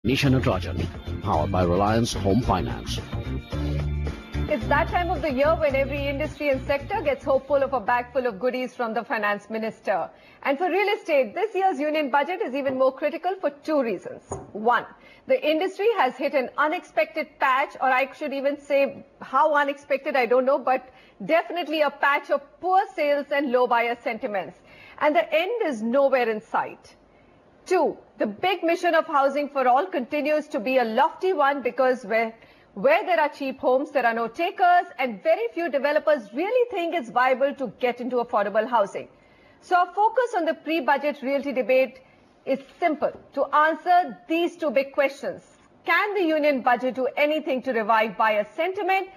Nisha Natarajan, powered by Reliance Home Finance. It's that time of the year when every industry and sector gets hopeful of a bag full of goodies from the finance minister. And for real estate, this year's union budget is even more critical for two reasons. One, the industry has hit an unexpected patch, or I should even say how unexpected, I don't know, but definitely a patch of poor sales and low buyer sentiments. And the end is nowhere in sight. Two, the big mission of housing for all continues to be a lofty one because where there are cheap homes, there are no takers, and very few developers really think it's viable to get into affordable housing. So our focus on the pre-budget realty debate is simple: to answer these two big questions. Can the union budget do anything to revive buyer sentiment?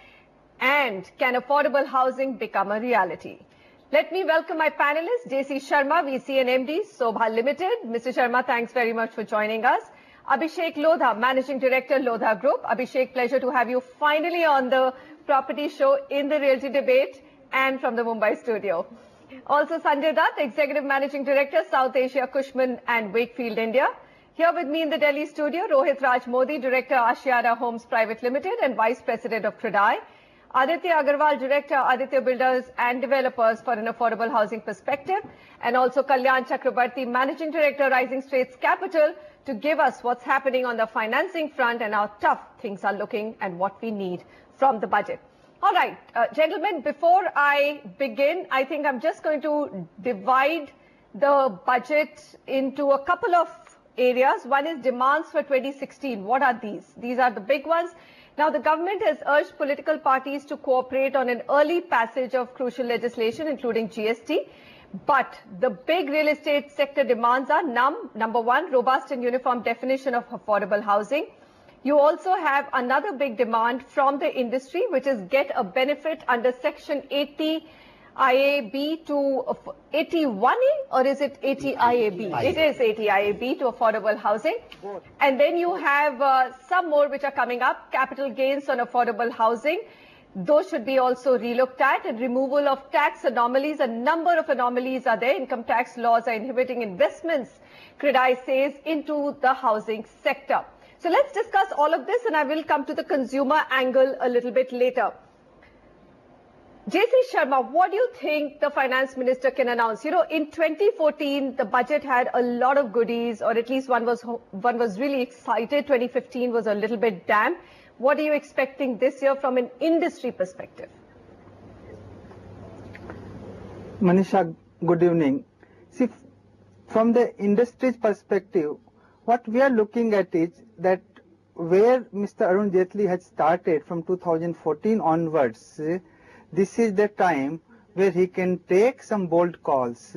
And can affordable housing become a reality? Let me welcome my panelists, JC Sharma, VC&MD, Sobha Limited. Mr. Sharma, thanks very much for joining us. Abhishek Lodha, Managing Director, Lodha Group. Abhishek, pleasure to have you finally on the property show in the Realty Debate and from the Mumbai studio. Also Sanjay Dutt, Executive Managing Director, South Asia, Cushman and Wakefield, India. Here with me in the Delhi studio, Rohit Raj Modi, Director, Ashiana Homes Private Limited and Vice President of Credai. Aditya Agarwal, Director, Aditya Builders and Developers for an Affordable Housing Perspective. And also Kalyan Chakrabarti, Managing Director, Rising Straits Capital, to give us what's happening on the financing front and how tough things are looking and what we need from the budget. All right, gentlemen, before I begin, I think I'm just going to divide the budget into a couple of areas. One is demands for 2016. What are these? These are the big ones. Now, the government has urged political parties to cooperate on an early passage of crucial legislation, including GST. But the big real estate sector demands are number one, robust and uniform definition of affordable housing. You also have another big demand from the industry, which is get a benefit under Section 80 IAB to 81A, or is it 80 IAB? It is 80 IAB to affordable housing. And then you have some more which are coming up, capital gains on affordable housing. Those should be also relooked at, and removal of tax anomalies. A number of anomalies are there. Income tax laws are inhibiting investments, Credai says, into the housing sector. So let's discuss all of this, and I will come to the consumer angle a little bit later. JC Sharma, what do you think the finance minister can announce? You know, in 2014, the budget had a lot of goodies, or at least one was really excited. 2015 was a little bit damp. What are you expecting this year from an industry perspective? Manisha, good evening. See, from the industry's perspective, what we are looking at is that where Mr. Arun Jaitley had started from 2014 onwards, this is the time where he can take some bold calls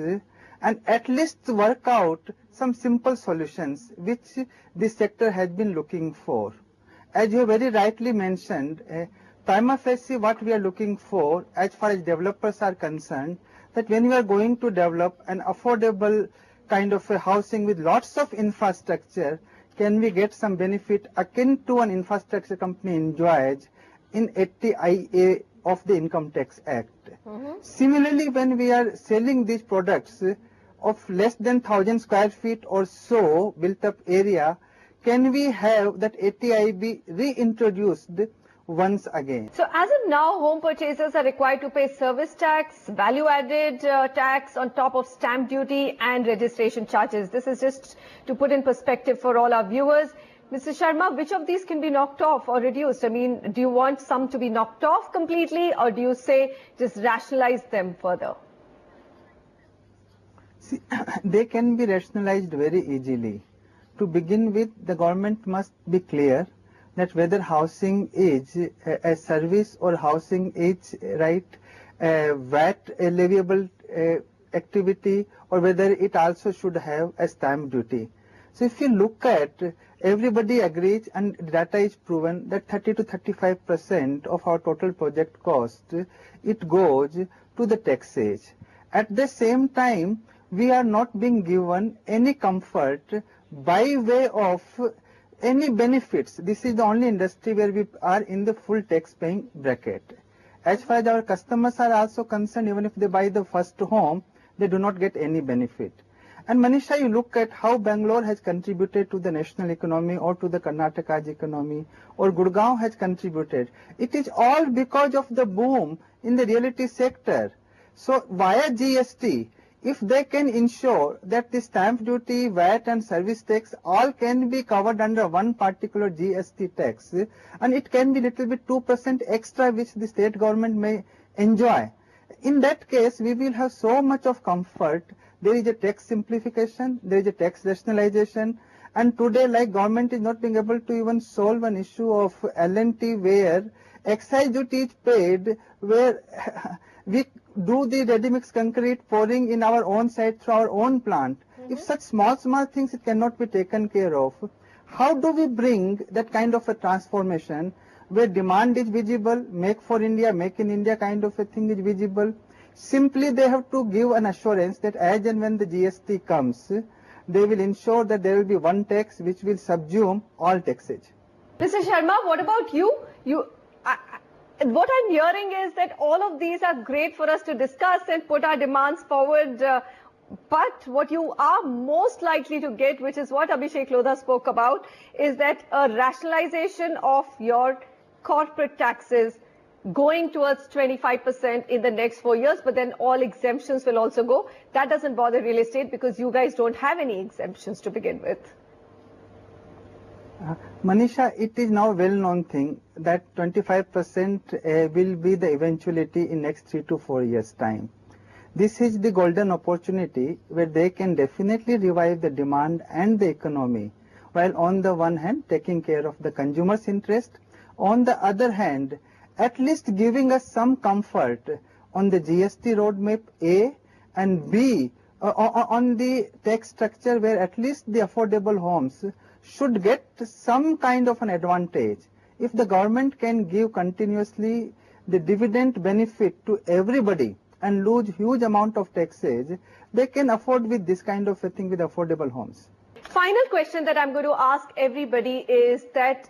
and at least work out some simple solutions which this sector has been looking for. As you very rightly mentioned, prima facie what we are looking for as far as developers are concerned, that when we are going to develop an affordable kind of a housing with lots of infrastructure, can we get some benefit akin to an infrastructure company enjoys in 80 IA of the Income Tax Act. Similarly, when we are selling these products of less than 1,000 square feet or so built up area, can we have that 80 IB reintroduced once again? So as of now, home purchasers are required to pay service tax, value-added tax on top of stamp duty and registration charges. This is just to put in perspective for all our viewers. Mr. Sharma, which of these can be knocked off or reduced? I mean, do you want some to be knocked off completely, or do you say just rationalize them further? See, they can be rationalized very easily. To begin with, the government must be clear that whether housing is a service or housing is VAT leviable activity, or whether it also should have a stamp duty. So if you look at, everybody agrees and data is proven that 30 to 35% of our total project cost, it goes to the taxage. At the same time, we are not being given any comfort by way of any benefits. This is the only industry where we are in the full tax paying bracket. As far as our customers are also concerned, even if they buy the first home, they do not get any benefit. And Manisha, you look at how Bangalore has contributed to the national economy or to the Karnataka's economy, or Gurgaon has contributed. It is all because of the boom in the realty sector. So via GST, if they can ensure that the stamp duty, VAT and service tax all can be covered under one particular GST tax, and it can be little bit 2% extra which the state government may enjoy. In that case, we will have so much of comfort. There is a tax simplification, there is a tax rationalization, and today, like, government is not being able to even solve an issue of L&T where excise duty is paid, where we do the ready-mix concrete pouring in our own site through our own plant. If such small things it cannot be taken care of, how do we bring that kind of a transformation where demand is visible, make for India, make in India kind of a thing is visible? Simply they have to give an assurance that as and when the GST comes, they will ensure that there will be one tax which will subsume all taxage. Mr. Sharma, what about you? What I'm hearing is that all of these are great for us to discuss and put our demands forward. But what you are most likely to get, which is what Abhishek Lodha spoke about, is that a rationalization of your corporate taxes going towards 25% in the next 4 years, but then all exemptions will also go. That doesn't bother real estate because you guys don't have any exemptions to begin with. Manisha, it is now well-known thing that 25% will be the eventuality in next 3 to 4 years' time. This is the golden opportunity where they can definitely revive the demand and the economy, while on the one hand taking care of the consumer's interest, on the other hand at least giving us some comfort on the GST roadmap A, and B on the tax structure where at least the affordable homes should get some kind of an advantage. If the government can give continuously the dividend benefit to everybody and lose huge amount of taxes, they can afford with this kind of a thing with affordable homes. Final question that I'm going to ask everybody is that,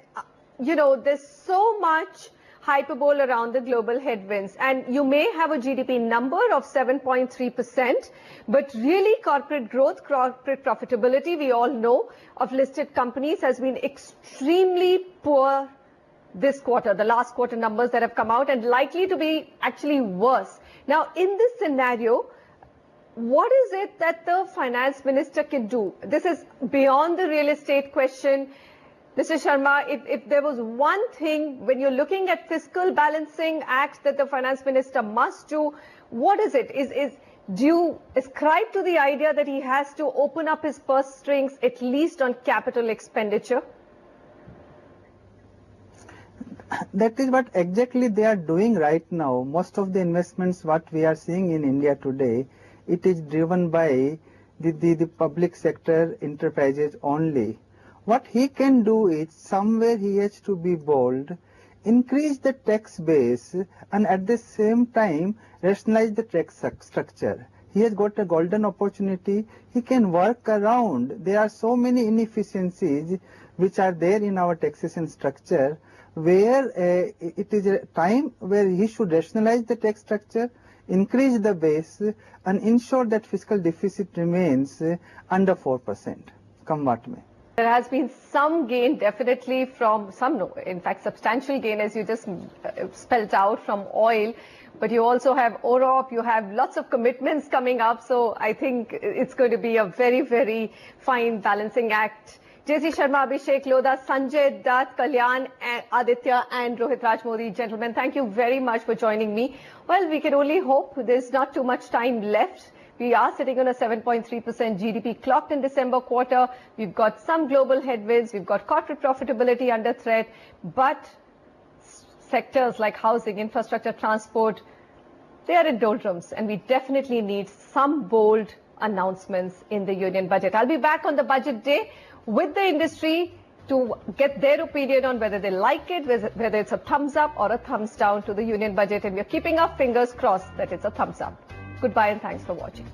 there's so much hyperbole around the global headwinds, and you may have a GDP number of 7.3%, but really corporate growth, corporate profitability, we all know, of listed companies has been extremely poor this quarter, the last quarter numbers that have come out, and likely to be actually worse. Now, in this scenario, what is it that the finance minister can do? This is beyond the real estate question. Mr. Sharma, if there was one thing when you're looking at fiscal balancing act that the finance minister must do, what is it? Do you ascribe to the idea that he has to open up his purse strings at least on capital expenditure? That is what exactly they are doing right now. Most of the investments what we are seeing in India today, it is driven by the public sector enterprises only. What he can do is somewhere he has to be bold, increase the tax base, and at the same time rationalize the tax structure. He has got a golden opportunity. He can work around. There are so many inefficiencies which are there in our taxation structure, where it is a time where he should rationalize the tax structure, increase the base, and ensure that fiscal deficit remains under 4%, come what may. There has been some gain definitely from in fact substantial gain, as you just spelled out, from oil, but you also have OROP, you have lots of commitments coming up, so I think it's going to be a very, very fine balancing act. JC Sharma, Abhishek Lodha, Sanjay Dutt, Kalyan, Aditya and Rohit Raj Modi, gentlemen, thank you very much for joining me. Well, we can only hope there's not too much time left. We are sitting on a 7.3% GDP clocked in December quarter. We've got some global headwinds. We've got corporate profitability under threat. But sectors like housing, infrastructure, transport, they are in doldrums. And we definitely need some bold announcements in the union budget. I'll be back on the budget day with the industry to get their opinion on whether they like it, whether it's a thumbs up or a thumbs down to the union budget. And we're keeping our fingers crossed that it's a thumbs up. Goodbye and thanks for watching.